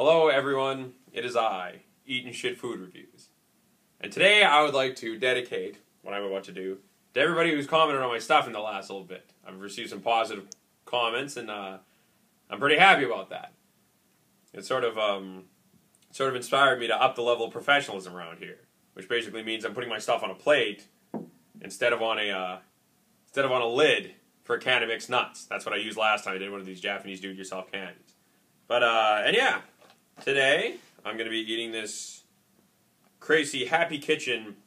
Hello everyone, it is I, Eatin' Shit Food Reviews. And today I would like to dedicate what I'm about to do to everybody who's commented on my stuff in the last little bit. I've received some positive comments and I'm pretty happy about that. It sort of inspired me to up the level of professionalism around here, which basically means I'm putting my stuff on a plate instead of on a lid for a can of mixed nuts. That's what I used last time I did one of these Japanese do-it-yourself candies. But and yeah, today I'm gonna be eating this crazy Happy Kitchen,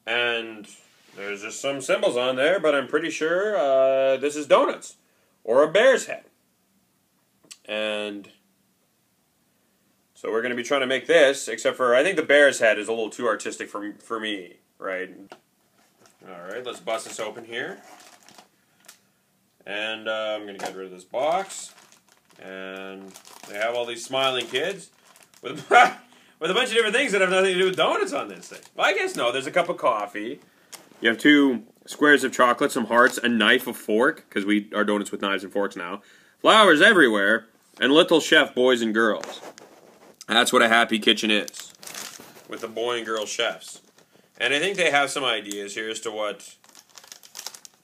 and there's just some symbols on there, but I'm pretty sure this is donuts or a bear's head. And so we're gonna be trying to make this, except for I think the bear's head is a little too artistic for me, right? All right, let's bust this open here, and I'm gonna get rid of this box. And they have all these smiling kids with a bunch of different things that have nothing to do with donuts on this thing. Well, I guess no. There's a cup of coffee. You have 2 squares of chocolate, some hearts, a knife, a fork, because we are donuts with knives and forks now. Flowers everywhere, and little chef boys and girls. That's what a Happy Kitchen is, with the boy and girl chefs. And I think they have some ideas here as to what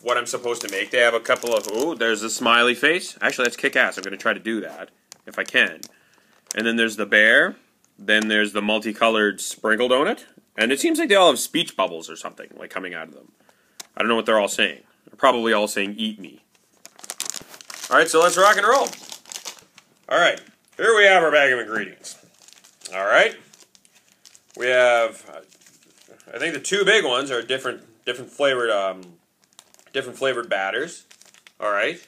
I'm supposed to make. They have a couple of, ooh, there's a smiley face. Actually, that's kick-ass. I'm going to try to do that, if I can. And then there's the bear. Then there's the multicolored sprinkle donut. And it seems like they all have speech bubbles or something, like, coming out of them. I don't know what they're all saying. They're probably all saying, eat me. Alright, so let's rock and roll. Alright, here we have our bag of ingredients. Alright. We have, I think the 2 big ones are different flavored batters. Alright.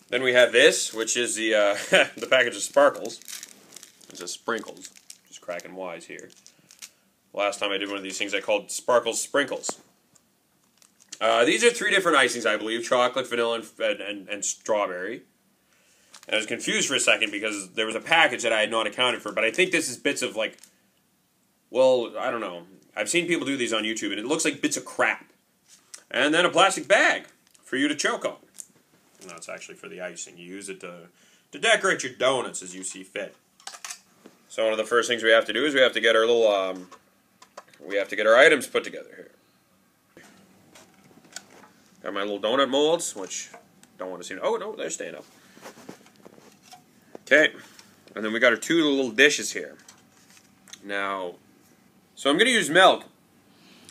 Then we have this, which is the the package of sparkles. It's just sprinkles. Just cracking wise here. Last time I did one of these things I called Sparkles Sprinkles. These are 3 different icings, I believe. Chocolate, vanilla, and strawberry. And I was confused for a second because there was a package that I had not accounted for. But I think this is bits of, like, well, I don't know. I've seen people do these on YouTube, and it looks like bits of crap. And then a plastic bag for you to choke on. And that's actually for the icing. You use it to decorate your donuts as you see fit. So one of the first things we have to do is we have to get our little, we have to get our items put together here. Got my little donut molds, which don't want to see. Oh no, they're staying up. Okay, and then we got our 2 little dishes here. Now, so I'm gonna use milk,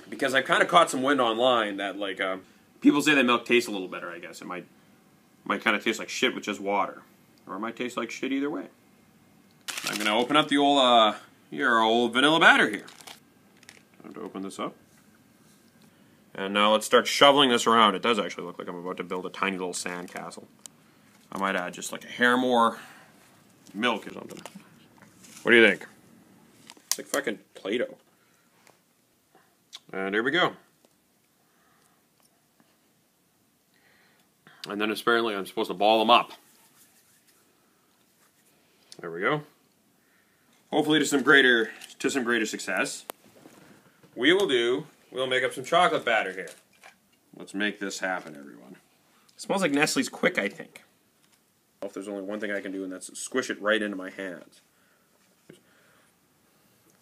because I've kind of caught some wind online that, like, people say that milk tastes a little better, I guess. It might kind of taste like shit with just water. Or it might taste like shit either way. I'm going to open up the old, our old vanilla batter here. Time to open this up. And now let's start shoveling this around. It does actually look like I'm about to build a tiny little sand castle. I might add just like a hair more milk or something. What do you think? It's like fucking Play-Doh. And here we go. And then apparently I'm supposed to ball them up. There we go. Hopefully to some greater success. We'll make up some chocolate batter here. Let's make this happen, everyone. It smells like Nestle's Quick, I think. If there's only one thing I can do, and that's squish it right into my hands.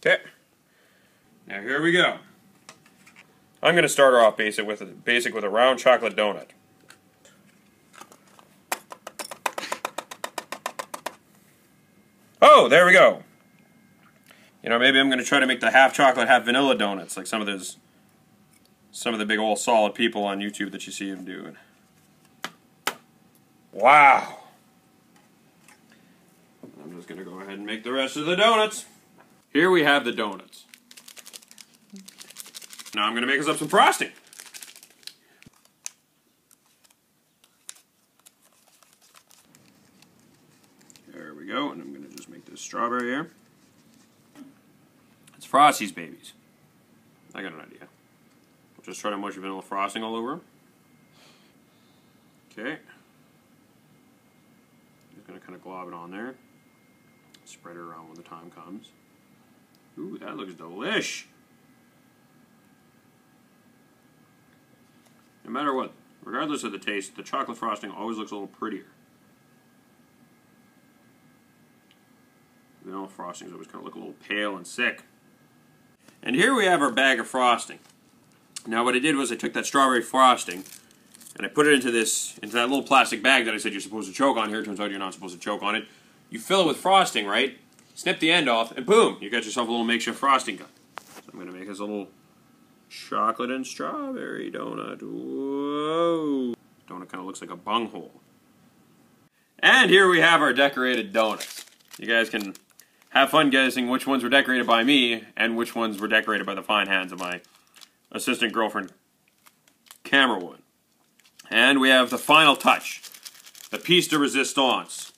Okay. Now here we go. I'm going to start her off basic with a round chocolate donut. Oh, there we go. You know, maybe I'm going to try to make the half chocolate, half vanilla donuts, like some of the big old solid people on YouTube that you see them doing. Wow. I'm just going to go ahead and make the rest of the donuts. Here we have the donuts. Now I'm going to make us up some frosting. There we go, and I'm going to just make this strawberry here. It's Frosty's babies. I got an idea. I'll just try to mush vanilla frosting all over them. Okay. Just going to kind of glob it on there. Spread it around when the time comes. Ooh, that looks delish. No matter what, regardless of the taste, the chocolate frosting always looks a little prettier. know, frostings always kind of look a little pale and sick. And here we have our bag of frosting. Now what I did was I took that strawberry frosting and I put it into that little plastic bag that I said you're supposed to choke on. Here it turns out you're not supposed to choke on it. You fill it with frosting, right? Snip the end off, and boom, you got yourself a little makeshift frosting gun. So I'm going to make us a little chocolate and strawberry donut. Whoa. Donut kind of looks like a bunghole. And here we have our decorated donuts. You guys can have fun guessing which ones were decorated by me and which ones were decorated by the fine hands of my assistant girlfriend, camerawoman. And we have the final touch, the piece de resistance.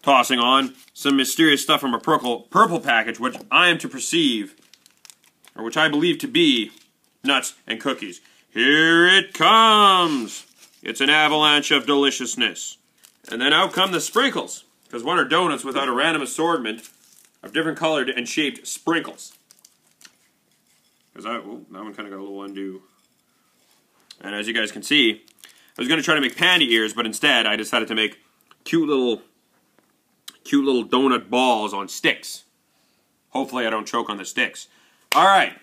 Tossing on some mysterious stuff from a purple package, which I am to perceive, or which I believe to be, nuts and cookies. Here it comes! It's an avalanche of deliciousness. And then out come the sprinkles, because what are donuts without a random assortment of different colored and shaped sprinkles? Because that one kind of got a little undue. And as you guys can see, I was going to try to make panda ears, but instead I decided to make cute little donut balls on sticks. Hopefully I don't choke on the sticks. Alright,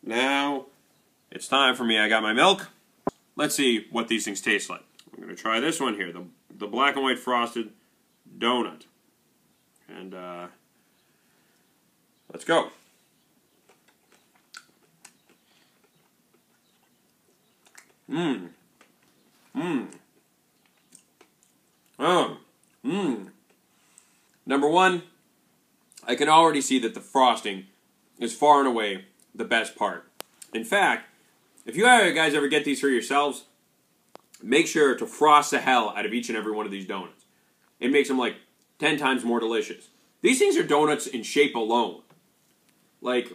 now it's time for me. I got my milk. Let's see what these things taste like. I'm going to try this one here, the black and white frosted donut. And let's go. Mmm. Mmm. Oh. Mmm. Number one, I can already see that the frosting is far and away the best part. In fact, if you guys ever get these for yourselves, make sure to frost the hell out of each and every one of these donuts. It makes them like 10 times more delicious. These things are donuts in shape alone. Like,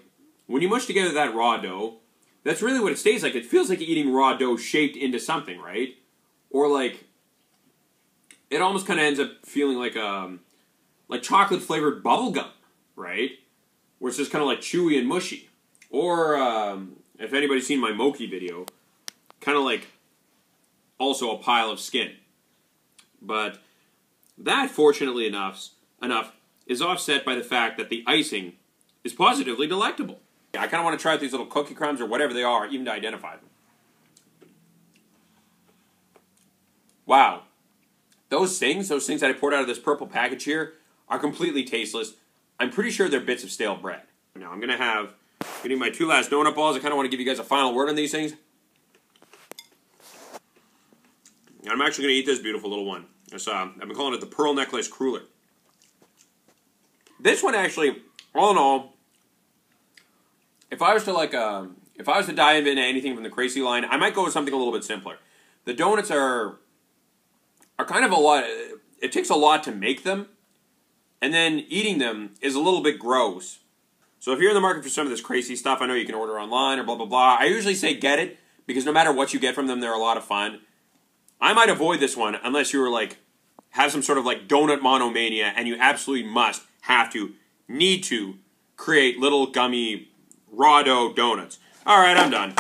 when you mush together that raw dough, that's really what it tastes like. It feels like eating raw dough shaped into something, right? Or like, it almost kind of ends up feeling like chocolate-flavored bubble gum, right? Where it's just kind of like chewy and mushy. Or, if anybody's seen my Moki video, kind of like also a pile of skin. But that, fortunately enough, is offset by the fact that the icing is positively delectable. I kind of want to try out these little cookie crumbs or whatever they are, even to identify them. Wow. Those things that I poured out of this purple package here are completely tasteless. I'm pretty sure they're bits of stale bread. Now I'm getting my two last donut balls. I kind of want to give you guys a final word on these things. And I'm actually going to eat this beautiful little one. I've been calling it the Pearl Necklace Cruller. This one actually, all in all, if I was to dive into anything from the Crazy line, I might go with something a little bit simpler. The donuts are kind of a lot. It takes a lot to make them, and then eating them is a little bit gross. So if you're in the market for some of this crazy stuff, I know you can order online or blah, blah, blah. I usually say get it, because no matter what you get from them, they're a lot of fun. I might avoid this one unless you were like, have some sort of like donut monomania, and you absolutely need to create little gummy raw dough donuts. Alright, I'm done.